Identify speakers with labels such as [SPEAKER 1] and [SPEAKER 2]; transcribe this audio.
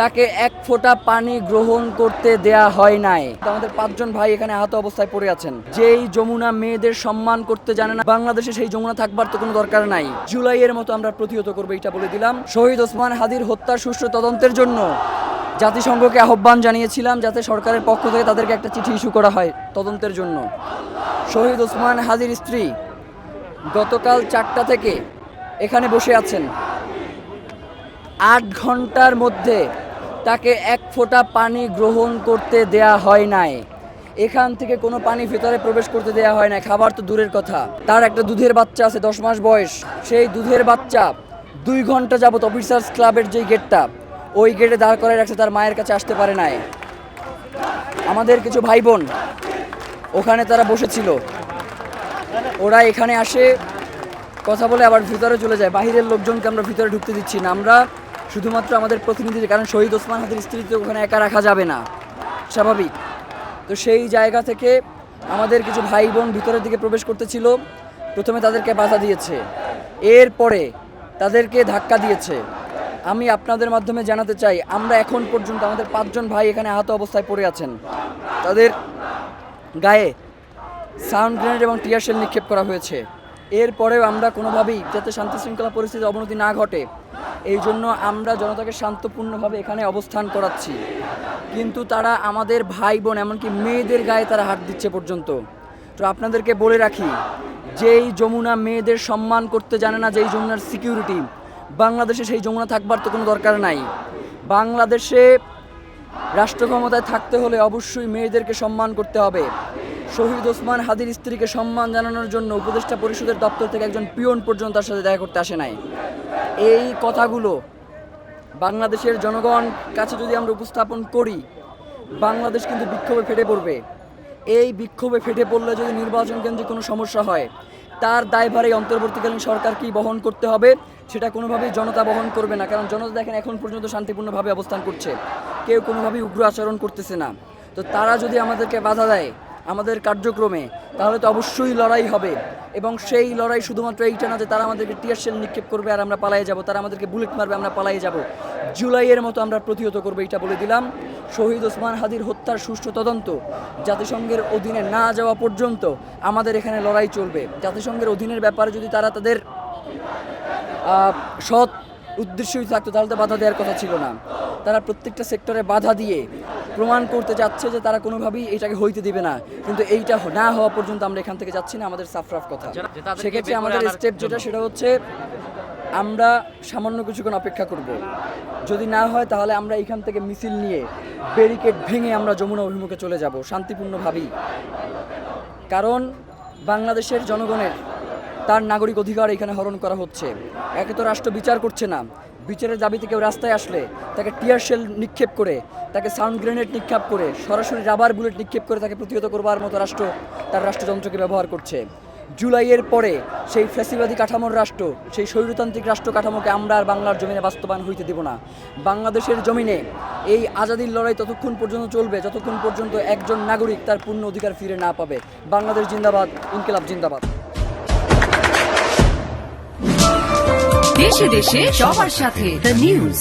[SPEAKER 1] তাকে এক ফোঁটা পানি গ্রহণ করতে দেয়া হয় নাই। আমাদের 5 জন ভাই এখানে আহত অবস্থায় পড়ে আছেন। যেই যমুনা মেয়েদের সম্মান করতে জানে না, বাংলাদেশে সেই যমুনা থাকবার তো কোনো দরকার নাই। জুলাইয়ের মতো আমরা প্রতিহত করবো, এটা বলে দিলাম। শহীদ ওসমান হাদির হত্যার সুষ্ঠু তদন্তের জন্য জাতিসংঘকে আহ্বান জানিয়েছিলাম, যাতে সরকারের পক্ষ থেকে তাদেরকে একটা চিঠি ইস্যু করা হয় তদন্তের জন্য। শহীদ ওসমান হাদির স্ত্রী গতকাল 4টা থেকে এখানে বসে আছেন। 8 ঘন্টার মধ্যে তাকে এক ফোঁটা পানি গ্রহণ করতে দেয়া হয় নাই। এখান থেকে কোনো পানি ভিতরে প্রবেশ করতে দেয়া হয় না। খাবার তো দূরের কথা, তার একটা দুধের বাচ্চা আছে 10 মাস বয়স। সেই দুধের বাচ্চা 2 ঘন্টা যাবত অফিসার্স ক্লাবের যেই গেটটা, ওই গেটে দাঁড় করায় রাখছে, তার মায়ের কাছে আসতে পারে নাই। আমাদের কিছু ভাই বোন ওখানে তারা বসেছিল, ওরা এখানে আসে কথা বলে আবার ভিতরে চলে যায়। বাহিরের লোকজনকে আমরা ভিতরে ঢুকতে দিচ্ছি না, আমরা শুধুমাত্র আমাদের প্রতিনিধিদের, কারণ শহীদ ওসমান হাদির স্ত্রীকে ওখানে একা রাখা যাবে না, স্বাভাবিক। তো সেই জায়গা থেকে আমাদের কিছু ভাই বোন ভিতরের দিকে প্রবেশ করতেছিল। প্রথমে তাদেরকে বাধা দিয়েছে, এরপরে তাদেরকে ধাক্কা দিয়েছে। আমি আপনাদের মাধ্যমে জানাতে চাই, আমরা এখন পর্যন্ত আমাদের 5 জন ভাই এখানে আহত অবস্থায় পড়ে আছেন। তাদের গায়ে সাউন্ড গ্রেনেড এবং টিয়ার শেল নিক্ষেপ করা হয়েছে। এরপরেও আমরা কোনোভাবেই যাতে শান্তি শৃঙ্খলা পরিস্থিতির অবনতি না ঘটে, এই জন্য আমরা জনতাকে শান্তপূর্ণভাবে এখানে অবস্থান করাচ্ছি। কিন্তু তারা আমাদের ভাই বোন, এমনকি মেয়েদের গায়ে তারা হাত দিচ্ছে পর্যন্ত। তো আপনাদেরকে বলে রাখি, যেই যমুনা মেয়েদের সম্মান করতে জানে না, যেই যমুনার সিকিউরিটি, বাংলাদেশে সেই যমুনা থাকবার তো কোনো দরকার নাই। বাংলাদেশে রাষ্ট্র ক্ষমতায় থাকতে হলে অবশ্যই মেয়েদেরকে সম্মান করতে হবে। শহীদ ওসমান হাদির স্ত্রীকে সম্মান জানানোর জন্য উপদেষ্টা পরিষদের দপ্তর থেকে একজন পিয়ন পর্যন্ত তার সাথে দেখা করতে আসে নাই। এই কথাগুলো বাংলাদেশের জনগণ কাছে যদি আমরা উপস্থাপন করি, বাংলাদেশ কিন্তু বিক্ষোভে ফেটে পড়বে। এই বিক্ষোভে ফেটে পড়লে যদি নির্বাচন কেন্দ্রে কোনো সমস্যা হয়, তার দায়ভার এই অন্তর্বর্তীকালীন সরকারকেই বহন করতে হবে। সেটা কোনোভাবেই জনতা বহন করবে না, কারণ জনতা দেখেন এখন পর্যন্ত শান্তিপূর্ণভাবে অবস্থান করছে, কেউ কোনোভাবেই উগ্র আচরণ করতেছে না। তো তারা যদি আমাদেরকে বাধা দেয় আমাদের কার্যক্রমে, তাহলে তো অবশ্যই লড়াই হবে। এবং সেই লড়াই শুধুমাত্র এইটা না যে তারা আমাদেরকে টিয়ার শেল নিক্ষেপ করবে আর আমরা পালিয়ে যাব, তারা আমাদেরকে বুলেট মারবে, আমরা পালিয়ে যাব। জুলাইয়ের মতো আমরা প্রতিহত করবো, এটা বলে দিলাম। শহীদ ওসমান হাদির হত্যার সুষ্ঠু তদন্ত জাতিসংঘের অধীনে না যাওয়া পর্যন্ত আমাদের এখানে লড়াই চলবে। জাতিসংঘের অধীনের ব্যাপারে যদি তারা তাদের সৎ উদ্দেশ্যই থাকতো, তাহলে তো বাধা দেওয়ার কথা ছিল না। তারা প্রত্যেকটা সেক্টরে বাধা দিয়ে প্রমাণ করতে যাচ্ছে যে তারা কোনোভাবেই এটাকে হইতে দিবে না। কিন্তু এইটা না হওয়া পর্যন্ত আমরা এখান থেকে যাচ্ছি না, আমাদের সাফরাফ কথা। সেক্ষেত্রে আমাদের স্টেপ যেটা, সেটা হচ্ছে আমরা সামান্য কিছুক্ষণ অপেক্ষা করব। যদি না হয় তাহলে আমরা এখান থেকে মিছিল নিয়ে ব্যারিকেড ভেঙে আমরা যমুনা অভিমুখে চলে যাব শান্তিপূর্ণভাবেই। কারণ বাংলাদেশের জনগণের তার নাগরিক অধিকার এখানে হরণ করা হচ্ছে। একে তো রাষ্ট্র বিচার করছে না, বিচারের দাবিতে কেউ রাস্তায় আসলে তাকে টিয়ার শেল নিক্ষেপ করে, তাকে সাউন্ড গ্রেনেড নিক্ষেপ করে, সরাসরি রাবার বুলেট নিক্ষেপ করে তাকে প্রতিহত করবার মতো রাষ্ট্র তার রাষ্ট্রযন্ত্রকে ব্যবহার করছে। জুলাইয়ের পরে সেই ফ্যাসিবাদী কাঠামোর রাষ্ট্র, সেই স্বৈরতান্ত্রিক রাষ্ট্র কাঠামোকে আমরা আর বাংলার জমিনে বাস্তবায়ন হইতে দেব না। বাংলাদেশের জমিনে এই আজাদির লড়াই ততক্ষণ পর্যন্ত চলবে যতক্ষণ পর্যন্ত একজন নাগরিক তার পূর্ণ অধিকার ফিরে না পাবে। বাংলাদেশ জিন্দাবাদ, ইনকিলাব জিন্দাবাদ।
[SPEAKER 2] দেশে দেশে সবার সাথে দ্য নিউজ।